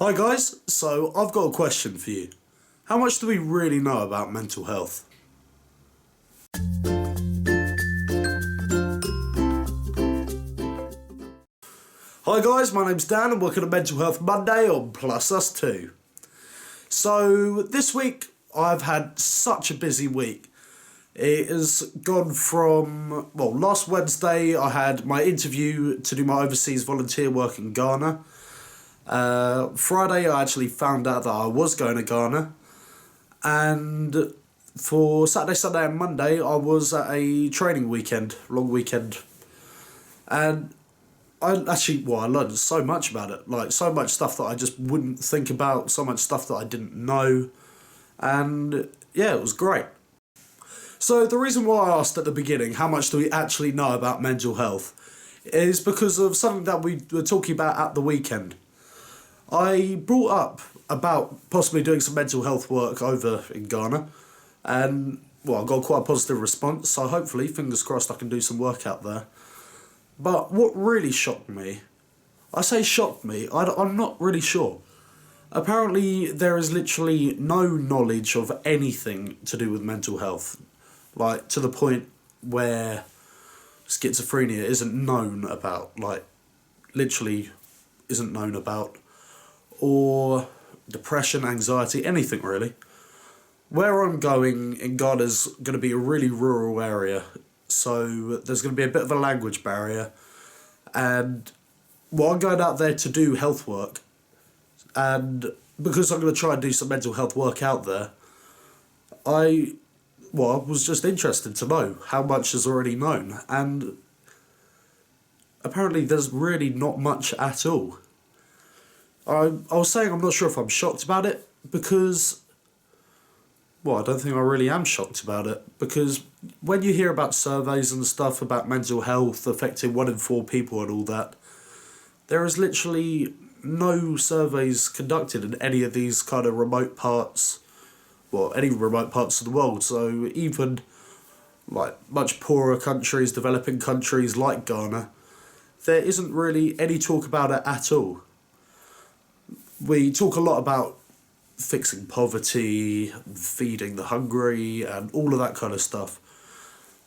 Hi guys, so I've got a question for you. How much do we really know about mental health? Hi guys, my name's Dan and welcome to Mental Health Monday on Plus Us 2. So this week I've had such a busy week. It has gone from, last Wednesday I had my interview to do my overseas volunteer work in Ghana. Friday I actually found out that I was going to Ghana, and for Saturday, Sunday and Monday I was at a training weekend, long weekend, and I learned so much about it, like so much stuff that I just wouldn't think about, so much stuff that I didn't know, and yeah, it was great. So the reason why I asked at the beginning, how much do we actually know about mental health, is because of something that we were talking about at the weekend. I brought up about possibly doing some mental health work over in Ghana, and I got quite a positive response, so hopefully, fingers crossed, I can do some work out there. But what really shocked me, I say shocked me, I'm not really sure. Apparently there is literally no knowledge of anything to do with mental health, like to the point where schizophrenia isn't known about, like literally isn't known about, or depression, anxiety, anything really. Where I'm going in Ghana is going to be a really rural area, so there's going to be a bit of a language barrier, and I'm going out there to do health work, and because I'm going to try and do some mental health work out there, I was just interested to know how much is already known, and apparently there's really not much at all. I was saying I'm not sure if I'm shocked about it, because I don't think I really am shocked about it, because when you hear about surveys and stuff about mental health affecting 1 in 4 people and all that, there is literally no surveys conducted in any of these kind of remote parts, any remote parts of the world. So even like much poorer countries, developing countries like Ghana, there isn't really any talk about it at all. We talk a lot about fixing poverty, feeding the hungry, and all of that kind of stuff.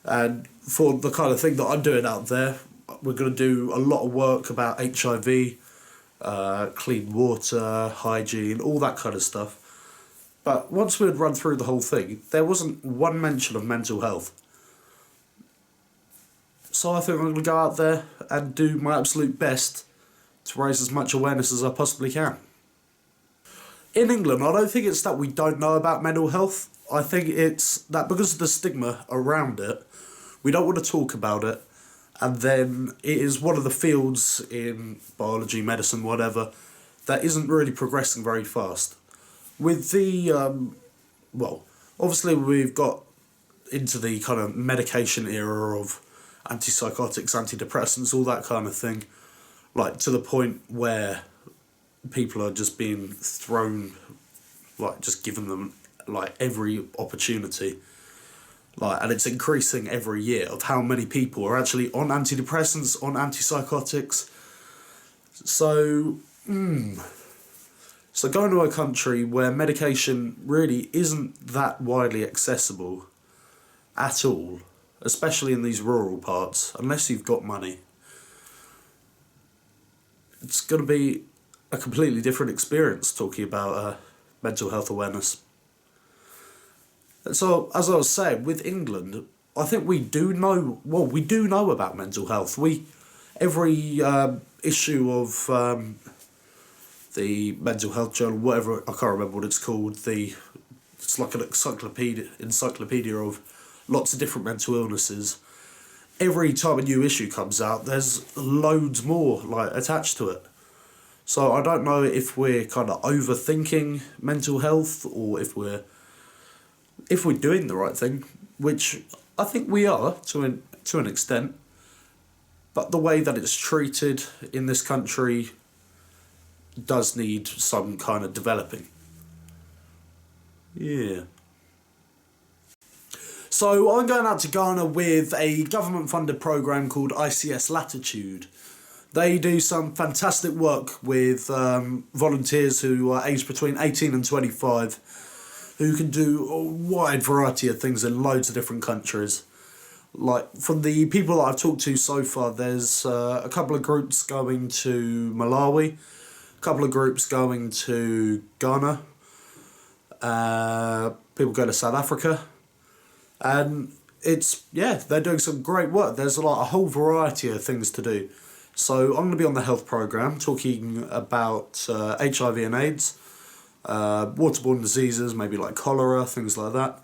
And for the kind of thing that I'm doing out there, we're going to do a lot of work about HIV, clean water, hygiene, all that kind of stuff. But once we'd run through the whole thing, there wasn't one mention of mental health. So I think I'm going to go out there and do my absolute best to raise as much awareness as I possibly can. In England, I don't think it's that we don't know about mental health. I think it's that because of the stigma around it, we don't want to talk about it, and then it is one of the fields in biology, medicine, whatever, that isn't really progressing very fast. With the, obviously we've got into the kind of medication era of antipsychotics, antidepressants, all that kind of thing, like to the point where people are just being thrown, just given them every opportunity, and it's increasing every year of how many people are actually on antidepressants, on antipsychotics. So going to a country where medication really isn't that widely accessible at all, especially in these rural parts, unless you've got money, it's going to be a completely different experience talking about mental health awareness. And so, as I was saying, with England, I think we do know about mental health. Every issue of the Mental Health Journal, whatever, I can't remember what it's called, it's like an encyclopedia of lots of different mental illnesses. Every time a new issue comes out, there's loads more attached to it. So I don't know if we're kind of overthinking mental health, or if we're doing the right thing, which I think we are to an extent. But the way that it's treated in this country does need some kind of developing. Yeah. So I'm going out to Ghana with a government-funded program called ICS Latitude. They do some fantastic work with volunteers who are aged between 18 and 25, who can do a wide variety of things in loads of different countries. Like, from the people that I've talked to so far, there's a couple of groups going to Malawi, a couple of groups going to Ghana, people go to South Africa, and they're doing some great work. There's a whole variety of things to do. So I'm going to be on the health programme talking about HIV and AIDS, waterborne diseases, maybe like cholera, things like that.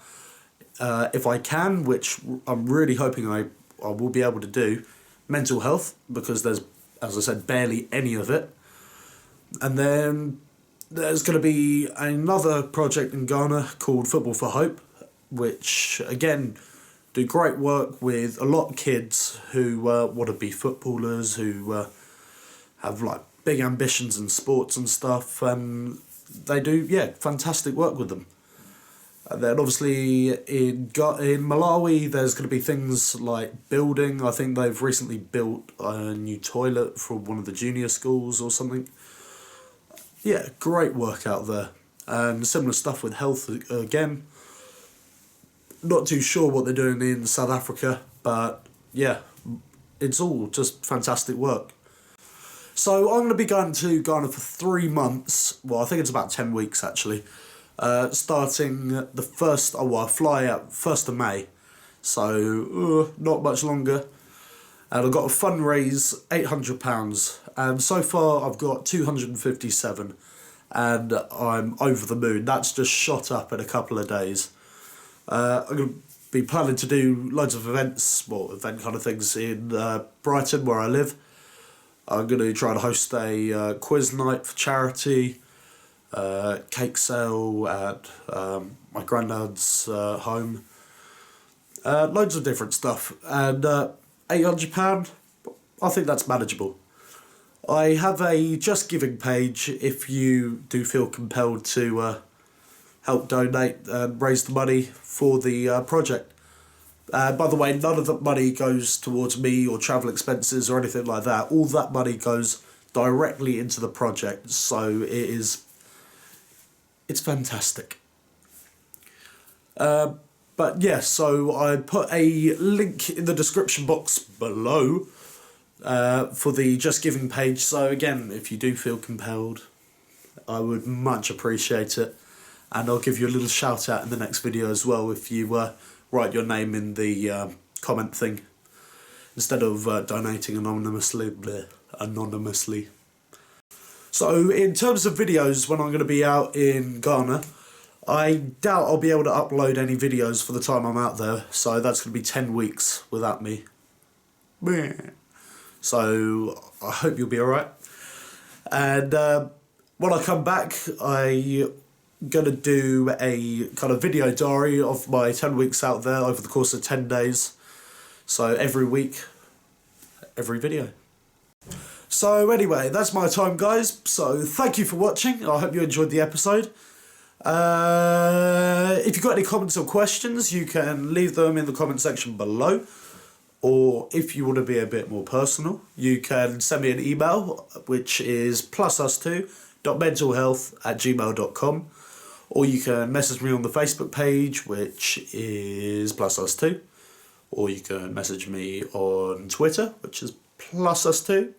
If I can, which I'm really hoping I will be able to do, mental health, because there's, as I said, barely any of it. And then there's going to be another project in Ghana called Football for Hope, which, again, do great work with a lot of kids who want to be footballers, who have like big ambitions in sports and stuff, and they do fantastic work with them. And then obviously in Malawi there's going to be things like building. I think they've recently built a new toilet for one of the junior schools or something. Yeah, great work out there. And similar stuff with health again. Not too sure what they're doing in South Africa, but yeah, it's all just fantastic work. So I'm going to be going to Ghana for 3 months. Well, I think it's about 10 weeks actually. Starting the I fly out 1st of May. So, not much longer. And I've got to fundraise £800. And so far I've got 257. And I'm over the moon. That's just shot up in a couple of days. I'm going to be planning to do loads of events, event kind of things in Brighton, where I live. I'm going to try to host a quiz night for charity, cake sale at my granddad's home, loads of different stuff, and £800, I think that's manageable. I have a Just Giving page if you do feel compelled to help donate and raise the money for the project. By the way, none of the money goes towards me or travel expenses or anything like that. All that money goes directly into the project, so it's fantastic. But yeah, so I put a link in the description box below for the Just Giving page. So again, if you do feel compelled, I would much appreciate it. And I'll give you a little shout out in the next video as well if you write your name in the comment thing instead of donating anonymously. So in terms of videos, when I'm going to be out in Ghana, I doubt I'll be able to upload any videos for the time I'm out there. So that's going to be 10 weeks without me. So I hope you'll be alright. And when I come back, I'm going to do a kind of video diary of my 10 weeks out there over the course of 10 days. So every week, every video. So anyway, that's my time, guys. So thank you for watching. I hope you enjoyed the episode. If you've got any comments or questions, you can leave them in the comment section below. Or if you want to be a bit more personal, you can send me an email, which is plusus2.mentalhealth@gmail.com. Or you can message me on the Facebook page, which is plusus2. Or you can message me on Twitter, which is plusus2.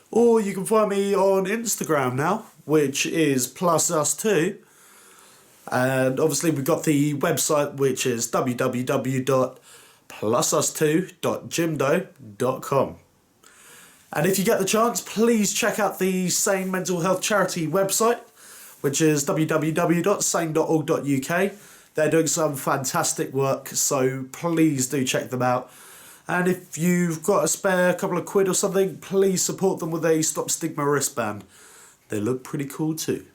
Or you can find me on Instagram now, which is plusus2. And obviously we've got the website, which is www.plusus2.jimdo.com. And if you get the chance, please check out the Sane Mental Health Charity website, which is www.sane.org.uk. They're doing some fantastic work, so please do check them out. And if you've got a spare couple of quid or something, please support them with a Stop Stigma wristband. They look pretty cool too.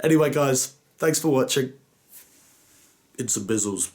Anyway, guys, thanks for watching. It's a bizzles.